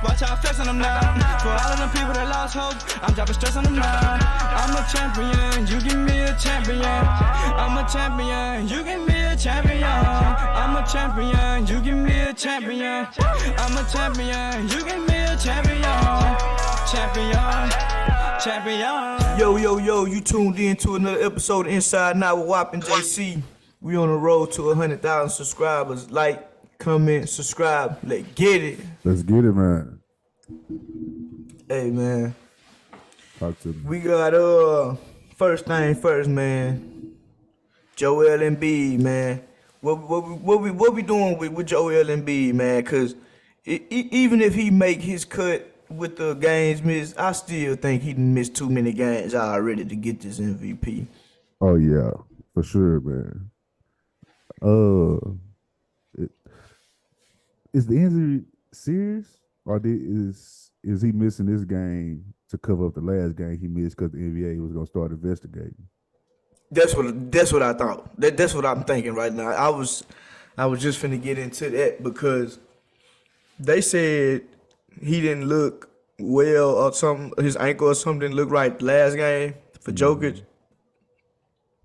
Watch how I flex on them now. For all of them people that lost hope, I'm dropping stress on them now. I'm a champion, you give me a champion. I'm a champion, you give me a champion. I'm a champion, you give me a champion. I'm a champion, you give me a champion. Champion, champion. Yo, you tuned in to another episode of Inside Now with Wapp and JC. We on the road to 100,000 subscribers. Like, comment, subscribe. Let's get it. Let's get it, man. Hey, man. Talk to me. We got, first thing first, man. Joel Embiid, man. What we doing with Joel Embiid, man? Because even if he make his cut with the games missed, I still think he done missed too many games already to get this MVP. Oh, yeah. For sure, man. Is the injury serious, or is he missing this game to cover up the last game he missed because the NBA was gonna start investigating? That's what I thought. That's what I'm thinking right now. I was just finna get into that because they said he didn't look well or something. His ankle or something didn't look right last game for Jokic.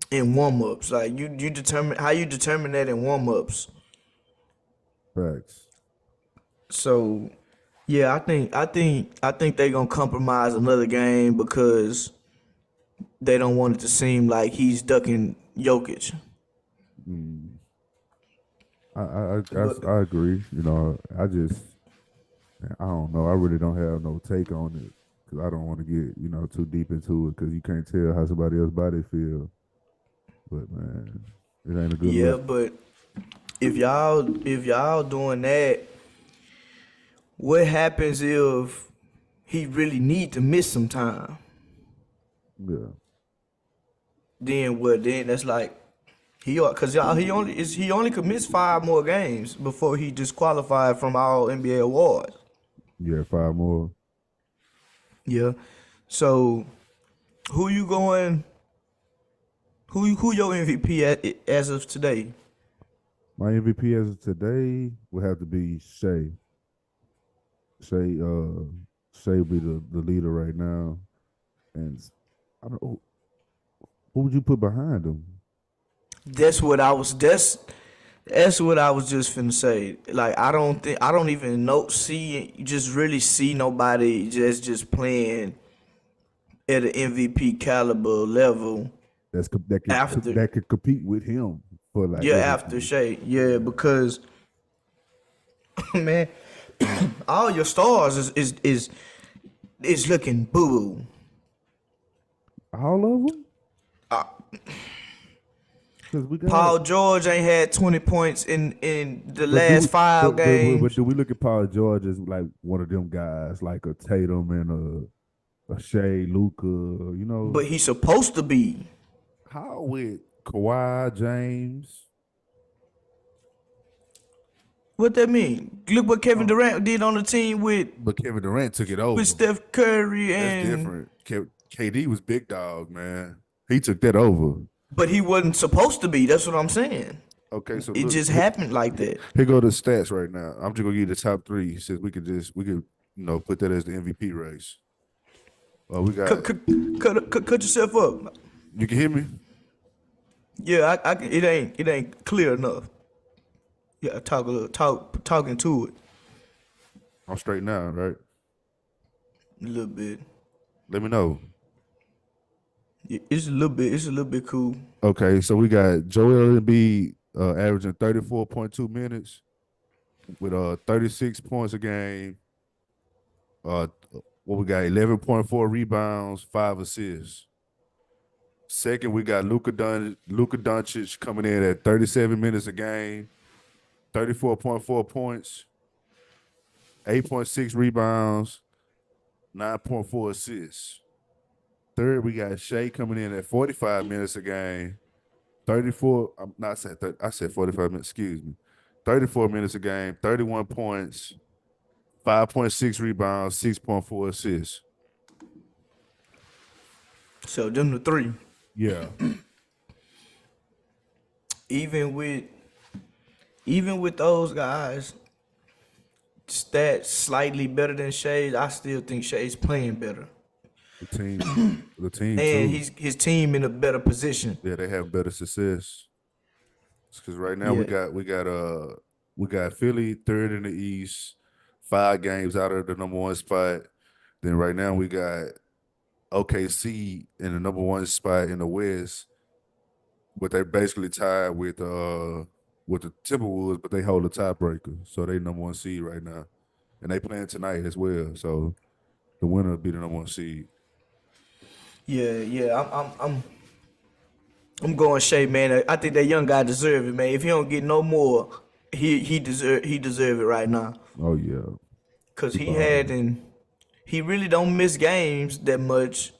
In warm-ups, like you determine how you determine that in warm-ups. Facts. So, yeah, I think they gonna compromise another game because they don't want it to seem like he's ducking Jokic. I agree. You know, I don't know. I really don't have no take on it because I don't want to get too deep into it because you can't tell how somebody else's body feel. But man, it ain't a good Yeah, look. but if y'all doing that, what happens if he really need to miss some time? Yeah. Then what? Then that's like he only could miss 5 more games before he disqualified from all NBA awards. Yeah, 5 more. Yeah. So who you going? Who your MVP as of today? My MVP as of today would have to be Shea. Shea be the leader right now. And I don't know, who would you put behind him? That's what I was just finna say. Like I don't even really see nobody just playing at an MVP caliber level. That could compete with him for like After Shea. Yeah, because man, all your stars is looking boo-boo. All of them? Paul George ain't had 20 points in the last 5 games. But do we look at Paul George as like one of them guys, like a Tatum and a Shea, Luka, But he's supposed to be. How with Kawhi, James? What that mean? Look what Kevin Durant did on the team But Kevin Durant took it over. with Steph Curry and. That's different. KD was big dog, man. He took that over. But he wasn't supposed to be. That's what I'm saying. Okay, so it just happened like that. Here go the stats right now. I'm just gonna give you the top 3. Since we could put that as the MVP race. We got cut yourself up. You can hear me? Yeah, I can. It ain't clear enough. Yeah, talking to it. I'm straight now, right? A little bit. Let me know. Yeah, it's a little bit cool. Okay, so we got Joel Embiid averaging 34.2 minutes with 36 points a game. What we got? 11.4 rebounds, 5 assists. Second, we got Luka Doncic coming in at 37 minutes a game, 34.4 points, 8.6 rebounds, 9.4 assists. Third, we got Shea coming in at 45 minutes a game, 34. I said 45 minutes. Excuse me, 34 minutes a game, 31 points, 5.6 rebounds, 6.4 assists. So them the 3. Yeah. Even with those guys, stats slightly better than Shay's, I still think Shay's playing better. The team And too. his team in a better position. Yeah, they have better success. Because right now Yeah. we got Philly third in the East, 5 games out of the number 1 spot. Then right now we got OKC in the number 1 spot in the West, but they're basically tied with the Timberwolves, but they hold a tiebreaker, so they number 1 seed right now, and they playing tonight as well. So the winner will be the number 1 seed. Yeah. I'm going Shay, man. I think that young guy deserve it, man. If he don't get no more, he deserve it right now. Oh yeah, Cause he Ball. had and he really don't miss games that much.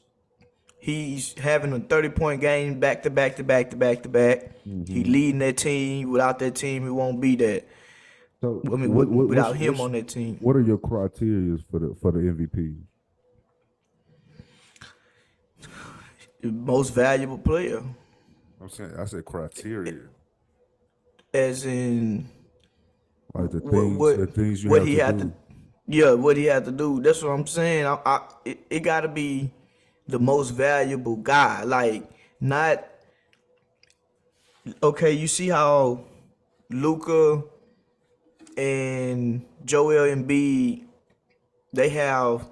He's having a 30-point game back to back to back to back to back. He leading that team. Without that team, he won't be that. So I mean, without him on that team. What are your criteria for the MVP? The most valuable player. I said criteria. As in Like the what things you what have he to had do. to yeah, what he had to do. That's what I'm saying. It gotta be the most valuable guy. Like, not okay, you see how Luka and Joel Embiid, they have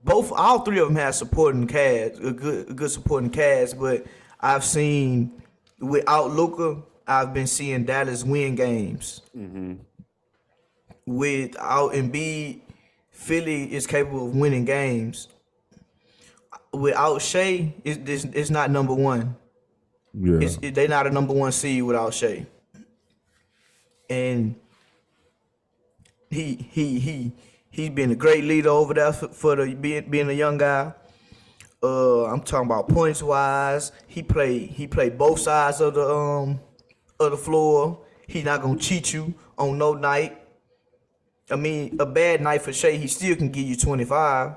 all three of them have supporting cast, a good supporting cast, but I've seen without Luka, I've been seeing Dallas win games. Without Embiid, Philly is capable of winning games. Without Shea, it's not number one. Yeah. They not a number 1 seed without Shea. And he's been a great leader over there for the being a young guy. I'm talking about points wise. He played both sides of the floor. He's not gonna cheat you on no night. I mean, a bad night for Shea, he still can give you 25.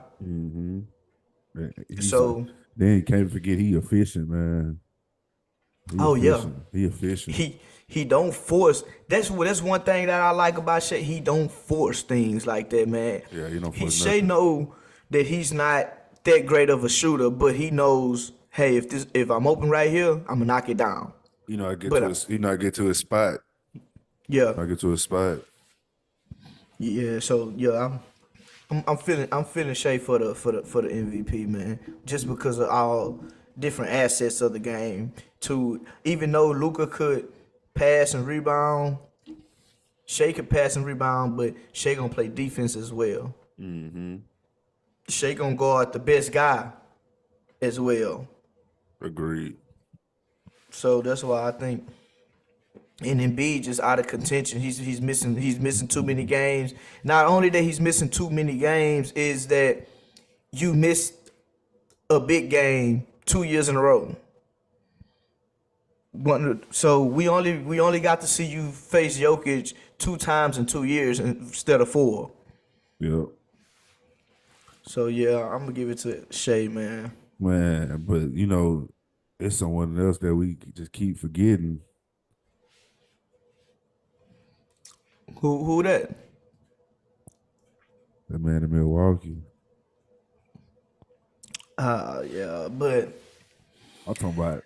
So Then you can't forget he efficient, man. He efficient. He don't force. That's one thing that I like about Shea. He don't force things like that, man. Yeah, he don't force Shea nothing. know that he's not that great of a shooter, but he knows, hey, if I'm open right here, I'm gonna knock it down. I get to his spot. Yeah. I get to his spot. Yeah, so yeah, I'm feeling Shea for the MVP, man. Just because of all different assets of the game. Even though Luka could pass and rebound, Shea could pass and rebound, but Shea gonna play defense as well. Shea gonna guard the best guy as well. Agreed. So that's why I think. And Embiid just out of contention. He's missing too many games. Not only that he's missing too many games, is that you missed a big game 2 years in a row. So we only got to see you face Jokic 2 times in 2 years instead of 4. Yep. So yeah, I'm gonna give it to Shea, man. Man, but it's someone else that we just keep forgetting. Who that? The man in Milwaukee. Yeah, but I'm talking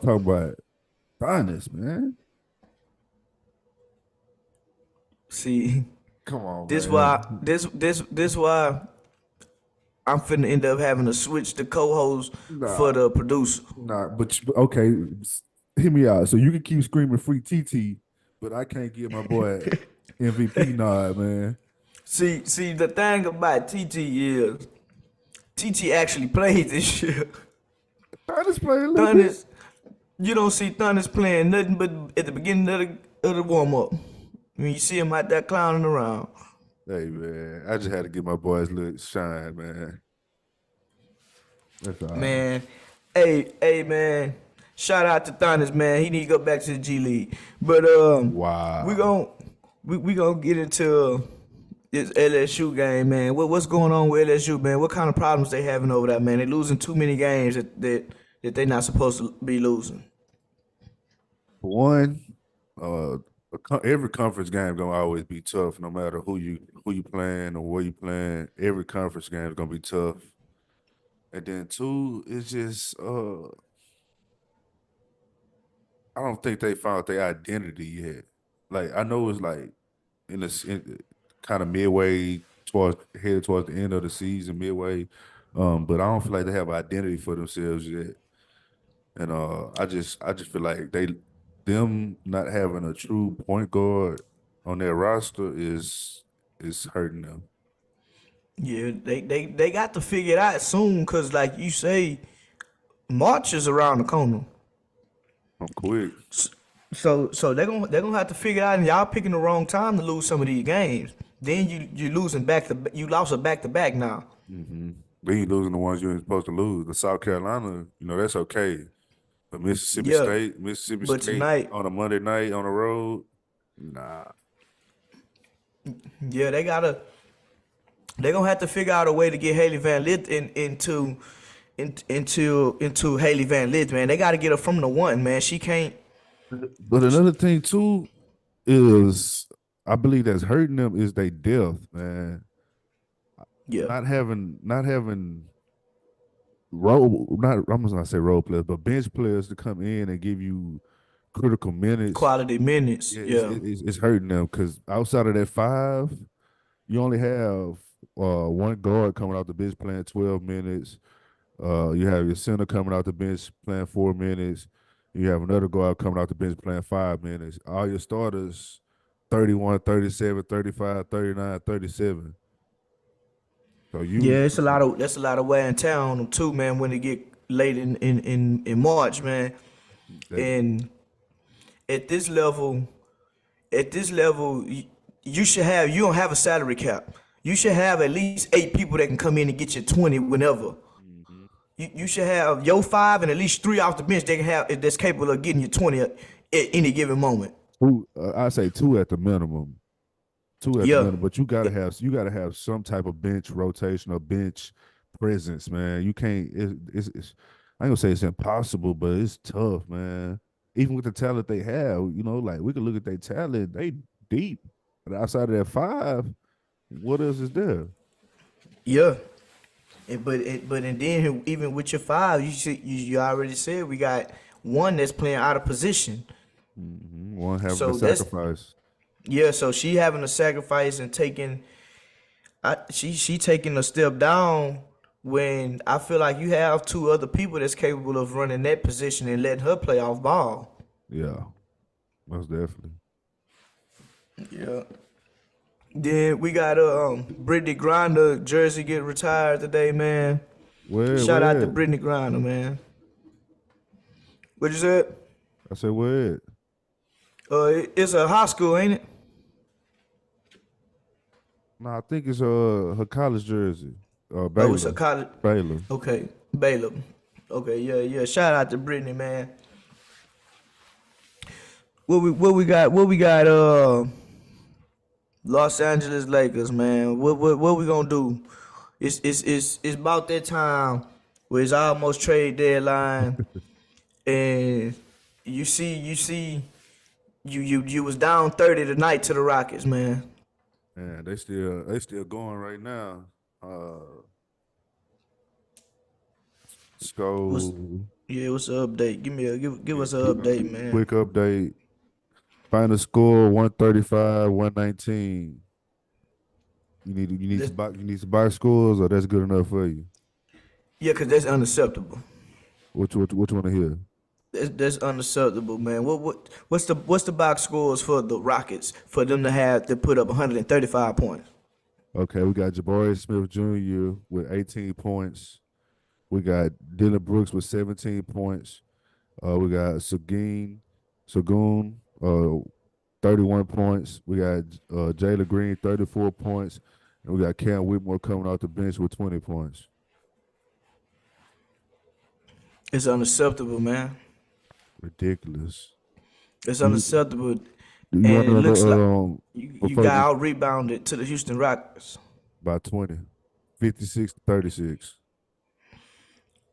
about Giannis, man. See, Come on, this man. why I'm finna end up having to switch the co-host for the producer. Nah, but okay, hear me out. So you can keep screaming free TT, but I can't give my boy MVP nod, man. See, the thing about TT is TT actually played this year. Giannis played a little bit. You don't see Giannis playing nothing but at the beginning of the warm up. When you see him out there clowning around. Hey man, I just had to give my boys a little shine, man. That's all right. Man, hey man, shout out to Giannis, man. He need to go back to the G League. But Wow. we gonna get into this LSU game, man. What's going on with LSU, man? What kind of problems they having over there, man? They losing too many games that they not supposed to be losing. For one, Every conference game gonna always be tough, no matter who you playing or where you playing. Every conference game is gonna be tough. And then two, it's just I don't think they found their identity yet. Like I know it's like kind of midway towards headed towards the end of the season, midway. But I don't feel like they have an identity for themselves yet. And I just feel like them not having a true point guard on their roster is hurting them. Yeah, they got to figure it out soon, cause like you say, March is around the corner. I'm quick. So they're gonna have to figure it out, and y'all picking the wrong time to lose some of these games. Then you losing you lost a back to back now. Mm-hmm. Then you losing the ones you ain't supposed to lose. The South Carolina, that's okay. But Yeah, Mississippi but State tonight, on a Monday night on the road, nah. yeah, they're gonna have to figure out a way to get Haley Van Lith into Haley Van Lith, man. They got to get her from the one, man. She can't. But another thing too is I believe that's hurting them is they depth, man. Yeah, Not having role not I'm just gonna say role players, but bench players to come in and give you critical minutes. quality minutes. Yeah, Yeah, it's hurting them because outside of that five, you only have one guard coming out the bench playing 12 minutes. You have your center coming out the bench playing 4 minutes. You have another guard coming out the bench playing 5 minutes. All your starters 31, 37, 35, 39, 37. So yeah. It's a lot of that's a lot of wear and tear on them too, man. When they get late in March, man. that, And at this level, you don't have a salary cap. You should have at least 8 people that can come in and get you 20 whenever. mhm. You should have your 5 and at least 3 off the bench that can have that's capable of getting you 20 at any given moment. I say two at the minimum. Two at the Yeah, minimum, but you gotta have some type of bench rotation or bench presence, man. You can't. It's I ain't gonna say it's impossible, but it's tough, man. Even with the talent they have, like we can look at their talent, they deep. But outside of that five, what else is there? yeah. And then even with your 5, you already said we got one that's playing out of position. One having to So that's sacrifice. yeah. So she having to sacrifice and taking she taking a step down when I feel like you have 2 other people that's capable of running that position and letting her play off ball. Yeah, most definitely. Yeah. Then we got Brittney Griner jersey get retired today, man. Shout out to Where? Brittney Griner, man. What you said? I said where? It's a high school, ain't it? No, I think it's her college jersey. Oh, it's a Baylor. college. Baylor. Okay, Baylor. Okay, yeah. Shout out to Brittney, man. What we got? Los Angeles Lakers, man. What we gonna do? It's about that time where it's almost trade deadline, and you was down 30 tonight to the Rockets, man. Man, they still going right now. Let's What's go. what's the update? Give us an update, man. Quick update. Final score 135, 119. That's, You need some box scores, or that's good enough for you. yeah, cause that's unacceptable. What you want to hear? That's unacceptable, man. What's the box scores for the Rockets for them to have to put up 135 points? Okay, we got Jabari Smith Jr. with 18 points. We got Dylan Brooks with 17 points. We got Sagoon, 31 points. We got Jayla Green, 34 points. And we got Cam Whitmore coming off the bench with 20 points. It's unacceptable, man. Ridiculous. It's Do unacceptable, you and want it looks like to you got out rebounded to the Houston Rockets. by 20, 56-36.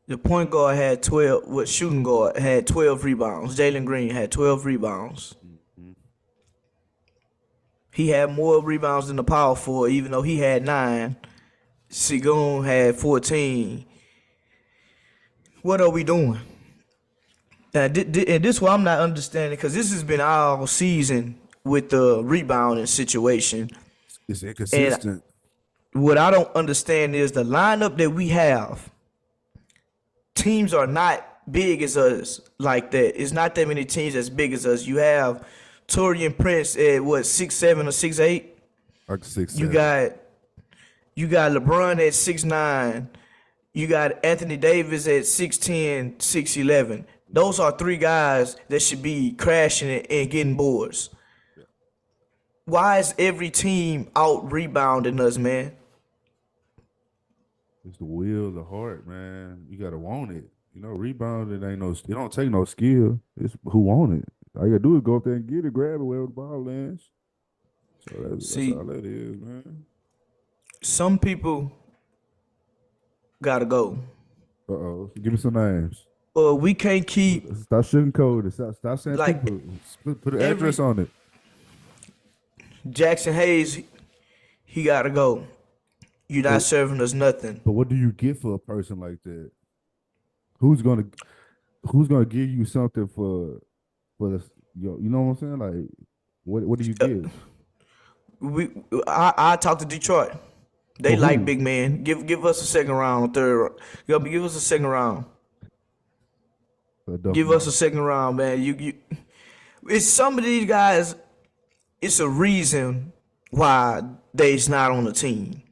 The point guard had 12. What shooting guard had 12 rebounds? Jalen Green had 12 rebounds. Mhm. He had more rebounds than the power forward, even though he had 9. Sigon had 14. What are we doing? And this is what I'm not understanding, because this has been all season with the rebounding situation. It's And inconsistent. what I don't understand is the lineup that we have. Teams are not big as us like that. It's not that many teams as big as us. You have Torian Prince at what, 6'7" or 6'8"? Like 6, You got LeBron at 6'9". You got Anthony Davis at 6'10", 6'11". Those are 3 guys that should be crashing and getting boards. Why is every team out rebounding us, man? It's the will, the heart, man. You gotta want it. You know, rebounding ain't no. It don't take no skill. It's who want it. All you gotta do is go up there and get it, grab it wherever the ball lands. So that's See, all that is, man. some people gotta go. Give me some names. We can't keep Stop sugarcoating. Stop saying Like, people. Put an address on it. Jackson Hayes. He gotta go. You're not serving us nothing. But what do you get for a person like that? Who's gonna give you something for the, you know what I'm saying? Like, what do you give? I talk to Detroit. They For like who? big men. Give us a second round, third. Give us a second round. Give us a second round, man. You it's some of these guys. It's a reason why they's not on the team.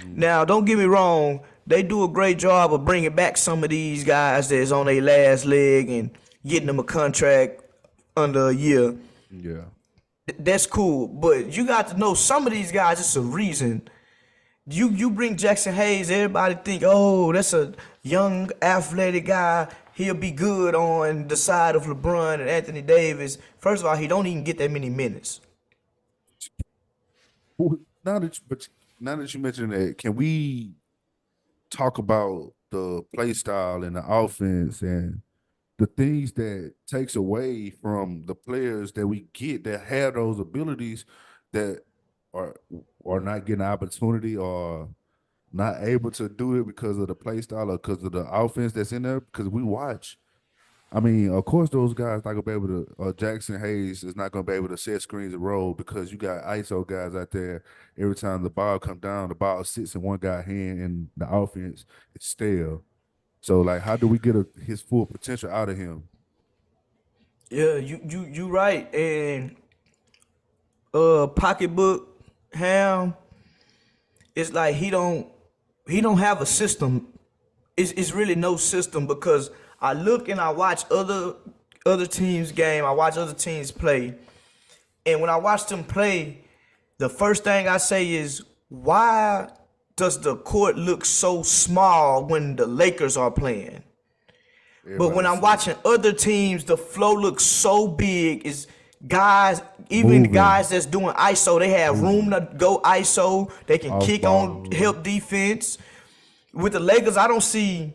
Now, don't get me wrong. They do a great job of bringing back some of these guys that's on their last leg and getting them a contract under a year. Yeah. That's cool, but you got to know some of these guys. It's a reason. You bring Jackson Hayes, everybody think, oh, that's a young athletic guy. He'll be good on the side of LeBron and Anthony Davis. First of all, he don't even get that many minutes. Now that you mentioned that, can we talk about the play style and the offense and the things that takes away from the players that we get that have those abilities that are not getting an opportunity or not able to do it because of the play style or because of the offense that's in there? Because we watch. I mean, of course, those guys not gonna be able to. Jackson Hayes is not gonna be able to set screens and roll because you got ISO guys out there. Every time the ball come down, the ball sits in one guy's hand, and the offense is stale. So, like, how do we get his full potential out of him? Yeah, you right. And pocketbook Ham, it's like he don't have a system. It's really no system, because I look and I watch other teams' game. I watch other teams play, and when I watch them play, the first thing I say is, why does the court look so small when the Lakers are playing? But when I'm watching other teams, the flow looks so big. Is guys, even Moving. guys that's doing ISO, they have room to go ISO. They can Off kick ball. on, help defense. With the Lakers, I don't see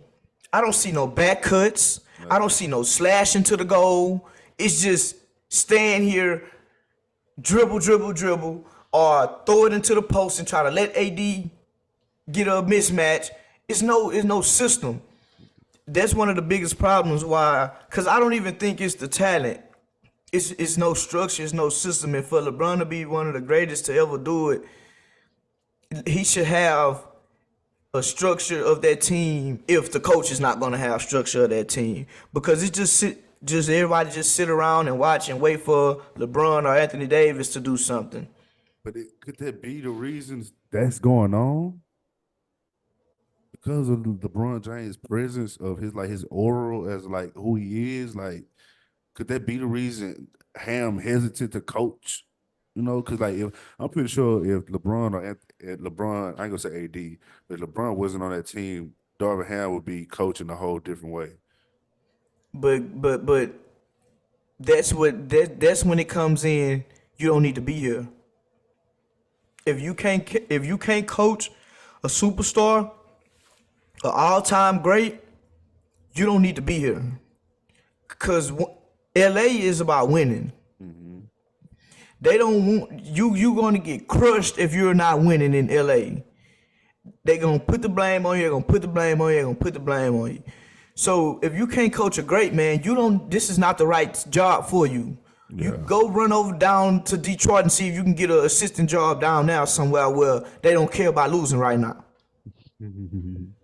no back cuts. I don't see no slashing to the goal. It's just stand here, dribble, or throw it into the post and try to let AD get a mismatch. It's no system. That's one of the biggest problems why, because I don't even think it's the talent. It's no structure, it's no system. And for LeBron to be one of the greatest to ever do it, he should have a structure of that team if the coach is not going to have structure of that team. Because it's just everybody just sit around and watch and wait for LeBron or Anthony Davis to do something. But could that be the reasons that's going on? Because of LeBron James' presence of his oral as like who he is, like, could that be the reason Ham hesitant to coach? You know, because like I'm pretty sure if LeBron I ain't gonna say AD, but if LeBron wasn't on that team, Darvin Ham would be coaching a whole different way. But that's when it comes in. You don't need to be here. If you can't coach a superstar, an all-time great, you don't need to be here. Because LA is about winning. They don't want you. You're going to get crushed if you're not winning in LA. They're going to put the blame on you. They're going to put the blame on you. They're going to put the blame on you. So if you can't coach a great man, you don't. This is not the right job for you. Yeah. You go run over down to Detroit and see if you can get an assistant job down there somewhere where they don't care about losing right now. Man,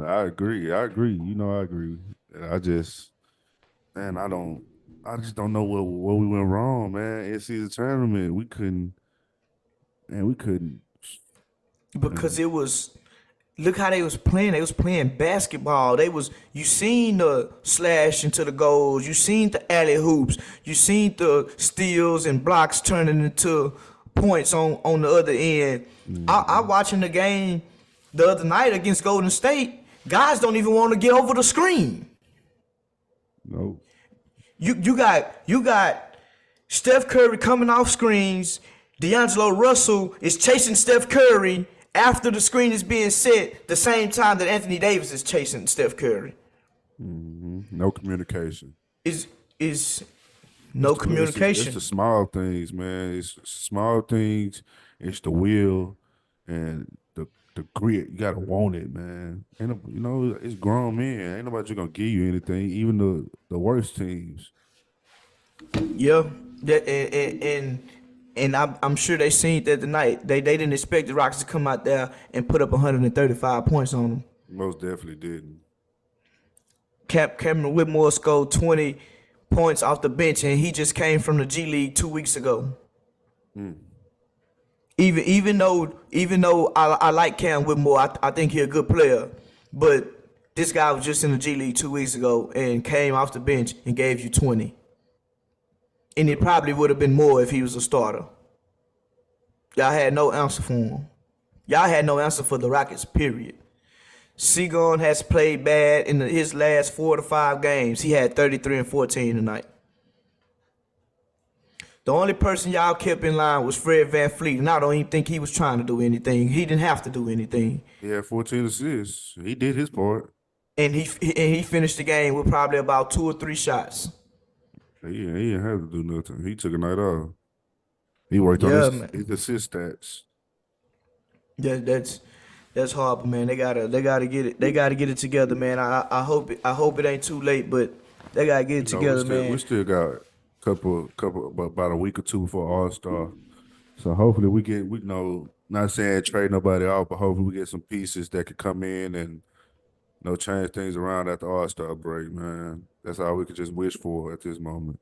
I agree. I agree. You know, I agree. I just don't know where we went wrong, man. NCAA tournament, we couldn't. Because it was, look how they was playing. They was playing basketball. You seen the slash into the goals. You seen the alley hoops. You seen the steals and blocks turning into points on the other end. I watching the game the other night against Golden State. Guys don't even want to get over the screen. No. You got Steph Curry coming off screens. D'Angelo Russell is chasing Steph Curry after the screen is being set, the same time that Anthony Davis is chasing Steph Curry. No communication. Is no communication. It's the small things, man. It's small things. It's the will and the grit. You gotta want it, man. It's grown men. Ain't nobody just gonna give you anything, even the worst teams. Yeah, and I'm sure they seen that tonight. They didn't expect the Rockets to come out there and put up 135 points on them. Most definitely didn't. Cameron Whitmore scored 20 points off the bench, and he just came from the G League 2 weeks ago. Even though I like Cam Whitmore, I think he's a good player, but this guy was just in the G League 2 weeks ago and came off the bench and gave you 20. And it probably would have been more if he was a starter. Y'all had no answer for him. Y'all had no answer for the Rockets, period. Seagon has played bad in his last 4 to 5 games. He had 33 and 14 tonight. The only person y'all kept in line was Fred VanVleet, and I don't even think he was trying to do anything. He didn't have to do anything. He had 14 assists. He did his part. And he finished the game with probably about 2 or 3 shots. He didn't have to do nothing. He took a night off. He worked on his assist stats. Yeah, that's horrible, man. They gotta get it. They gotta get it together, man. I hope it ain't too late, but they gotta get it together, man. We still got about a week or two before All-Star. So hopefully we not saying trade nobody out, but hopefully we get some pieces that could come in and change things around at the All-Star break, man. That's all we could just wish for at this moment.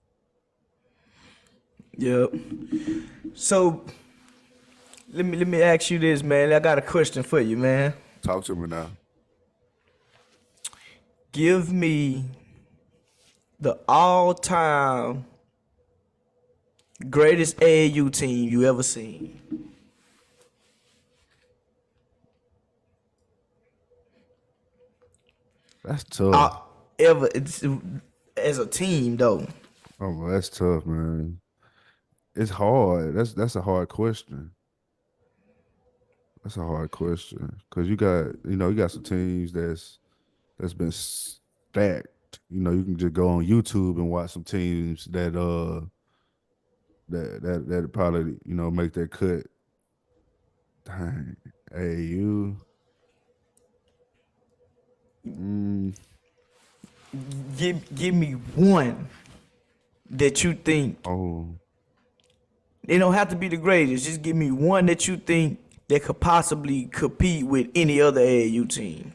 Yep. So let me ask you this, man. I got a question for you, man. Talk to me now. Give me the all-time greatest AAU team you ever seen. That's tough. As a team, though. Oh, that's tough, man. It's hard. That's a hard question. That's a hard question because you got some teams that's been stacked. You can just go on YouTube and watch some teams that probably make that cut. Dang, AAU. Give me one that you think. Oh, it don't have to be the greatest. Just give me one that you think that could possibly compete with any other AAU team.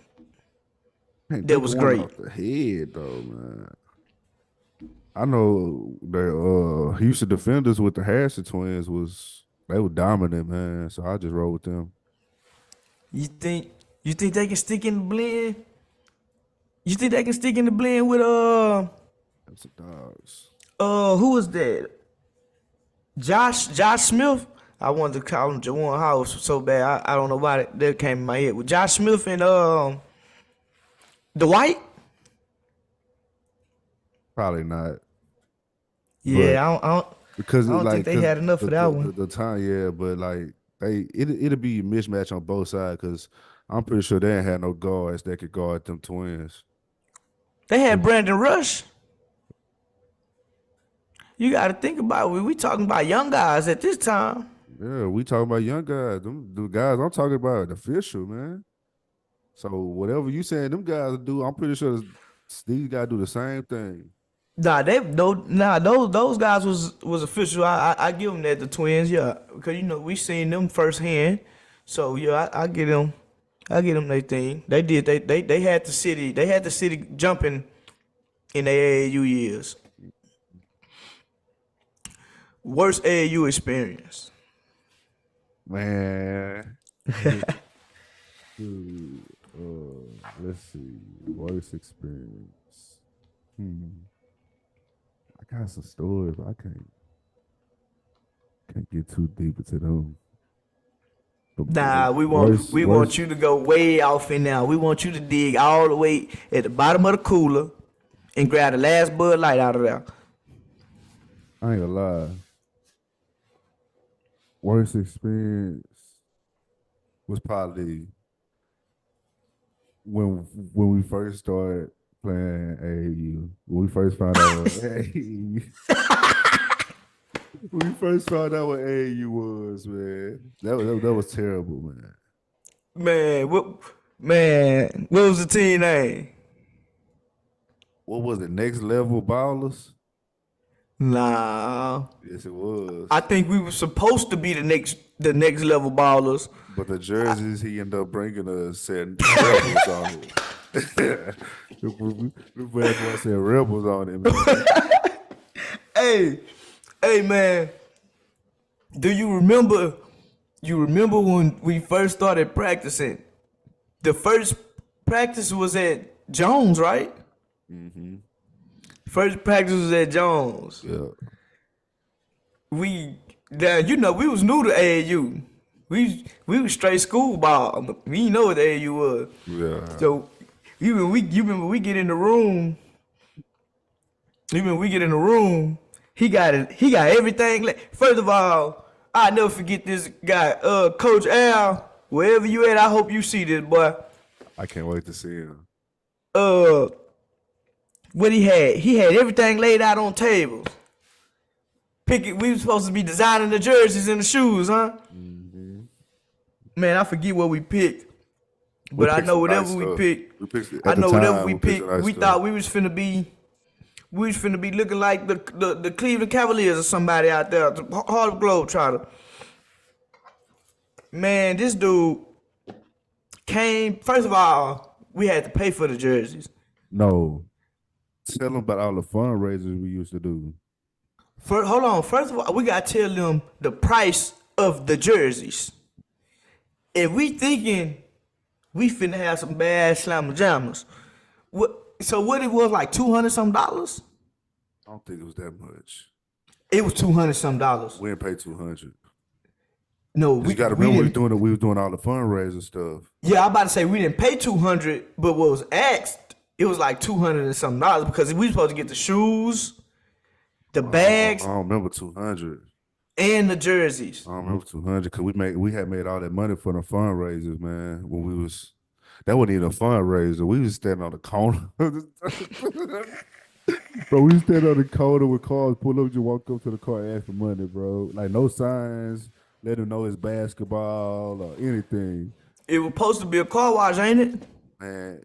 That was great. Off the head though, man. I know the Houston Defenders with the Harrison twins they were dominant, man. So I just roll with them. You think they can stick in the blend? You think they can stick in the blend with That's the Dogs. Who was that? Josh Smith. I wanted to call him Jawan House so bad. I don't know why that came in my head. With Josh Smith and Dwight? Probably not. Yeah, I don't because I don't think they had enough for that one. The time, yeah, but it'll be a mismatch on both sides because I'm pretty sure they ain't had no guards that could guard them twins. They had Brandon Rush. You got to think about it. We talking about young guys at this time. Yeah, we talking about young guys. The guys I'm talking about official, man. So whatever you saying them guys do, I'm pretty sure these guys do the same thing. Those guys was official. I give them that, the Twins, yeah, because we seen them firsthand. So yeah, I get them their thing. They had the city jumping in their AAU years. Worst AAU experience. Man. Dude, let's see. Worst experience. I got some stories, but I can't get too deep into them. Nah, we want you to go way off in now. We want you to dig all the way at the bottom of the cooler and grab the last Bud Light out of there. I ain't gonna lie. Worst experience was probably when we first started playing AAU. When we first found out what AAU. When we first found out what AAU was, man. That was terrible, man. Man, what was the team name? What was it? Next Level Ballers? Nah. Yes, it was. I think we were supposed to be the next level ballers. But the jerseys he ended up bringing us said Rebels on it. The bad boy said Rebels on it, man. Hey, man. Do you remember? When we first started practicing? The first practice was at Jones, right? Mm-hmm. First practice was at Jones. Yeah. We was new to AAU. We was straight school ball. We didn't know what the AAU was. Yeah. So you remember we get in the room. He got everything. First of all, I never forget this guy, Coach Al. Wherever you at, I hope you see this boy. I can't wait to see him. What he had everything laid out on tables. We were supposed to be designing the jerseys and the shoes, huh? Mm-hmm. Man, I forget what we picked. But I know whatever we picked, we thought we was finna be looking like the Cleveland Cavaliers or somebody out there, the Harlem Globetrotter. Man, this dude came, first of all, we had to pay for the jerseys. No. Tell them about all the fundraisers we used to do. Hold on. First of all, we got to tell them the price of the jerseys. If we thinking we finna have some bad slammer jammers, so what it was, like $200-something? I don't think it was that much. It was $200-something. We didn't pay $200. No, we got to remember we was doing all the fundraiser stuff. Yeah, I'm about to say we didn't pay $200, but what was asked, it was like $200-something because we were supposed to get the shoes, the bags. I don't remember $200. And the jerseys. I don't remember $200 because we had made all that money for the fundraisers, man. That wasn't even a fundraiser. We was standing on the corner. Bro, we was standing on the corner with cars pull up, just walk up to the car and ask for money, bro. Like no signs, let them know it's basketball or anything. It was supposed to be a car wash, ain't it? Man,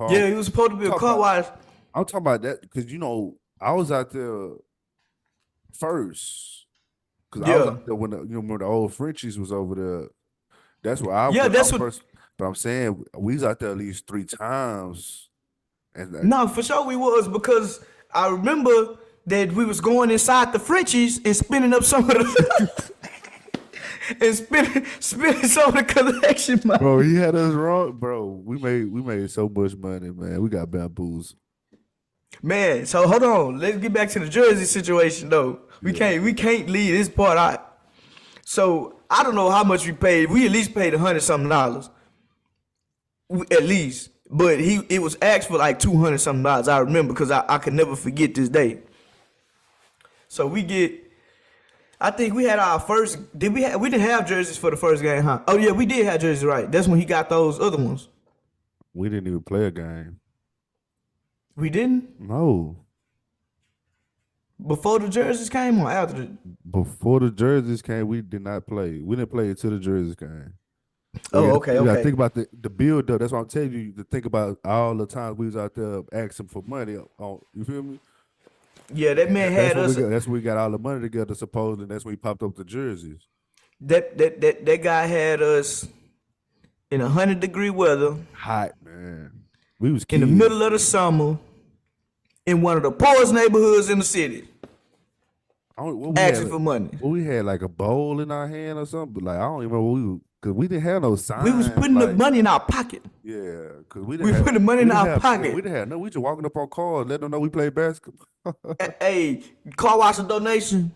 yeah, it was supposed to be a car wash. I'm talking about that because I was out there first. Because I was out there when the old Frenchies was over there. That's where I was. Yeah, that's what. First, but I'm saying we was out there at least 3 times. No, for sure we was, because I remember that we was going inside the Frenchies and spinning up some of the and spending some of the collection money. Bro, he had us wrong, bro. We made so much money, man. We got bamboozled. Man, so hold on. Let's get back to the jersey situation though. We can't leave this part out. So I don't know how much we paid. We at least paid $100-something. At least. But it was asked for like $200-something. I remember because I could never forget this day. So I think we had our first. We didn't have jerseys for the first game, huh? Oh yeah, we did have jerseys, right? That's when he got those other ones. We didn't even play a game. We didn't? No. Before the jerseys came or after the? Before the jerseys came, we did not play. We didn't play until the jerseys came. Oh, okay, You gotta okay. think about the build up. That's what I'm telling you to think about all the times we was out there asking for money. You feel me? Yeah, that man had us. That's when we got all the money together. Supposedly, that's when we popped up the jerseys. That guy had us in 100-degree weather Hot, man. We was in the kids. middle of the summer in one of the poorest neighborhoods in the city, asking for money. We had like a bowl in our hand or something. Like I don't even remember because we didn't have no sign. We was putting the money in our pocket. Yeah, because We put the money in our pocket. We didn't have no. We just walking up on cars, letting them know we played basketball. Hey, car wash a donation.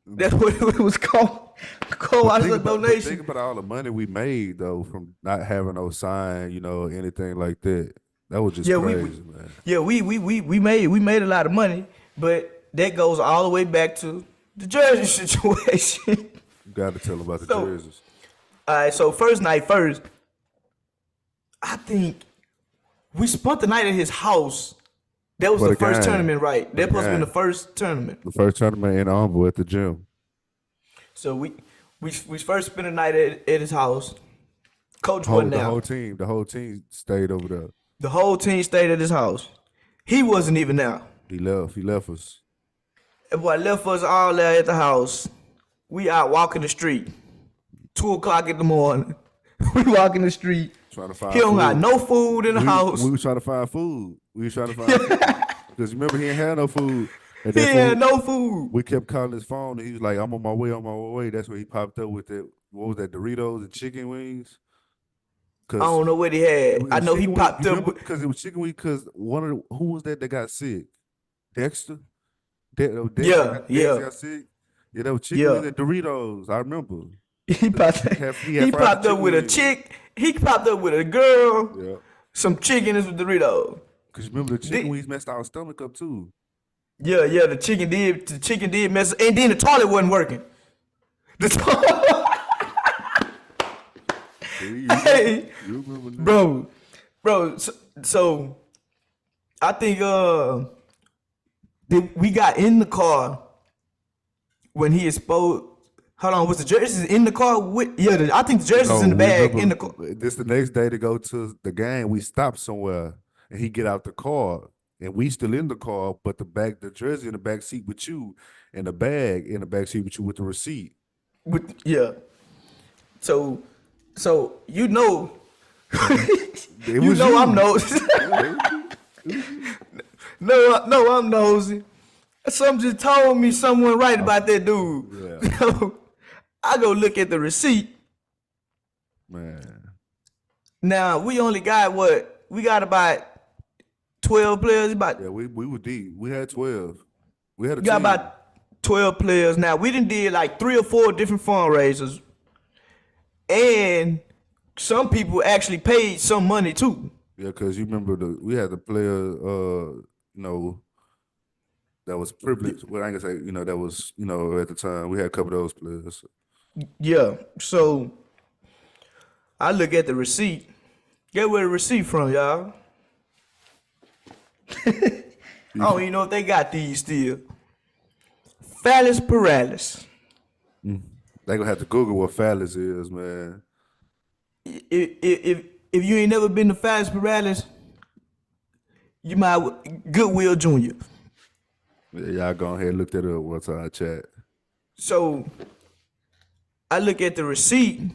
That's what it was called. Car wash a donation. Think about all the money we made though from not having no sign, anything like that. That was just crazy, man. Yeah, we made a lot of money, but that goes all the way back to the jersey situation. You got to tell them about the jerseys. All right, so first night first, I think we spent the night at his house. That was the first tournament, right? That supposed to be the first tournament. The first tournament in Humble at the gym. So we first spent the night at his house. Coach wasn't out. The whole team stayed over there. The whole team stayed at his house. He wasn't even out. He left us. And boy left us all there at the house. We out walking the street. 2:00 in the morning. We walking the street. Trying to find he don't food. got no food in the house. We was trying to find food. Because remember he ain't had no food. And he had no food. We kept calling his phone and he was like, I'm on my way. That's where he popped up with that. What was that? Doritos and chicken wings. I don't know what he had. I know he popped up because it was chicken wings. Because who was that got sick? Dexter. Dexter got sick. Yeah, that was chicken wings and Doritos. I remember. He popped up with a chick. He popped up with a girl. Yeah. Some chicken with Doritos. Cause remember the chicken wings messed our stomach up too. Yeah, the chicken did mess, and then the toilet wasn't working. The toilet. Hey, bro. So I think we got in the car when he exposed. Hold on, was the jerseys in the car? I think the jerseys in the bag in the car. This the next day to go to the game. We stopped somewhere, and he get out the car, and we still in the car, but the jersey in the back seat with you, and the bag in the back seat with you with the receipt. So you know, I'm nosy. No, I'm nosy. Something just told me someone right about that dude. Yeah. So I go look at the receipt. Man. Now we only got what? We got about 12 players. We were deep. We had 12. We had a team. Got about 12 players. Now we did like 3 or 4 different fundraisers. And some people actually paid some money too. Yeah, because you remember we had the player, that was privileged. Well, I ain't gonna say, that was, at the time we had a couple of those players. Yeah. So I look at the receipt. Get where the receipt from, y'all. I don't even know if they got these still. Phallus paralysis. They gonna have to Google what phallus is, man. If you ain't never been to phallus paralysis, you might Goodwill Jr. Yeah, y'all go ahead and look that up once I chat. So I look at the receipt.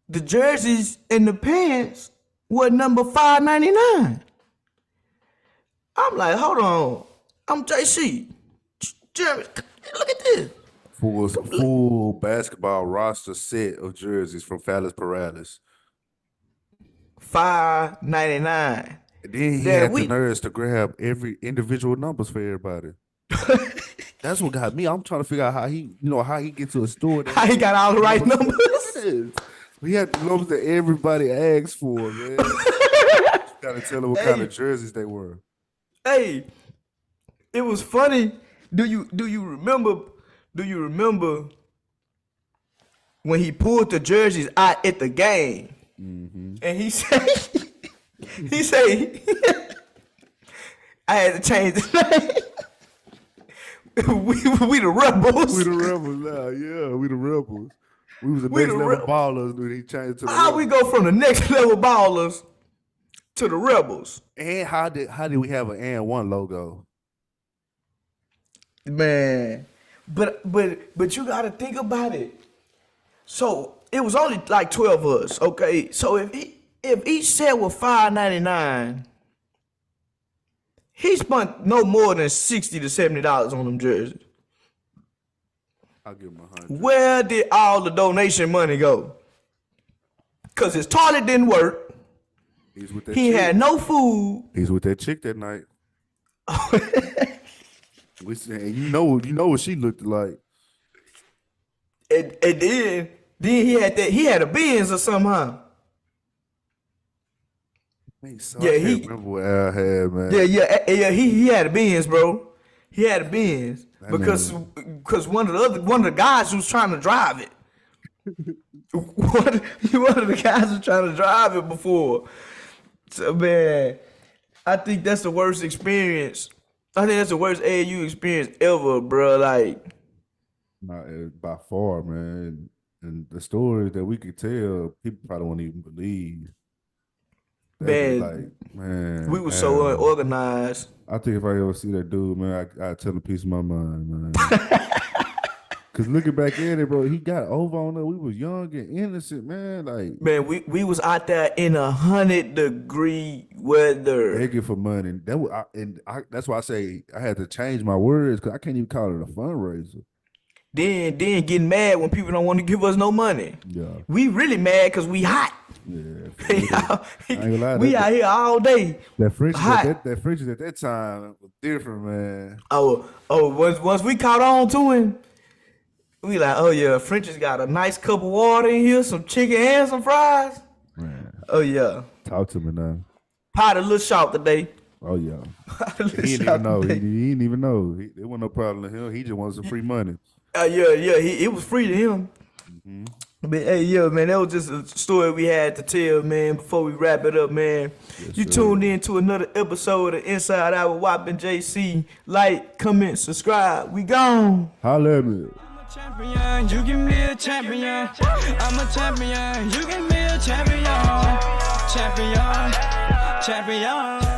The jerseys and the pants were number $5.99. I'm like, hold on. I'm JC. Jeremy, look at this. Full basketball roster set of jerseys from Phallus paralysis. $5.99. And then he had the nerves to grab every individual numbers for everybody. That's what got me. I'm trying to figure out how he get to a store. How he got all the right numbers. He had the numbers that everybody asked for, man. Gotta tell them what kind of jerseys they were. Hey, it was funny. Do you remember when he pulled the jerseys out at the game? Mm-hmm. And he said, I had to change the name. we the rebels. We the rebels now. Yeah, we the rebels. We was the We next the level ballers. Dude, he changed to the How we go from the next level ballers to the rebels? And how did we have an and one logo? Man, but you gotta think about it. So it was only like 12 of us, okay? So if each set was $5.99, he spent no more than $60 to $70 on them jerseys. I'll give him 100. Where did all the donation money go? Cause his toilet didn't work. He's with that He chick. had no food. He's with that chick that night. We said, you know what she looked like. And then he had a Benz or somehow. Man, so Yeah, I can't he- remember what Al had, man. Yeah. He had a Benz, bro. He had a Benz That because one of the guys was trying to drive it. one of the guys was trying to drive it before. So man, I think that's the worst experience. I think that's the worst AAU experience ever, bro. Like, Not by far, man. And the stories that we could tell, people probably won't even believe. They'd be man, man, we were so Al. unorganized. I think if I ever see that dude, man, I tell a piece of my mind, man. Cause looking back at it, bro, he got over on us. We was young and innocent, man. Like Man, we was out there in 100-degree weather. begging for money. That's why I say I had to change my words because I can't even call it a fundraiser. Then getting mad when people don't want to give us no money. Yeah, We really mad because we hot. yeah. I ain't gonna lie, we out here all day. That Frenchies Hot. that Frenchies at that time was different, man. Once we caught on to him, we like, oh yeah, French's got a nice cup of water in here, some chicken and some fries. Man, Oh yeah, talk to me now. pot a little short today. Oh yeah, Pot a little he didn't short even know. He today. didn't even know. There wasn't no problem to him. He just wanted some free money. Yeah, it was free to him. Mm-hmm. But hey, yeah, man, that was just a story we had to tell, man, before we wrap it up, man. You sir. tuned in to another episode of Inside Out with Wapp and JC. Like, comment, subscribe. We gone. Holla at me. Champion, you give me a champion. I'm a champion, you give me a champion. Champion, champion.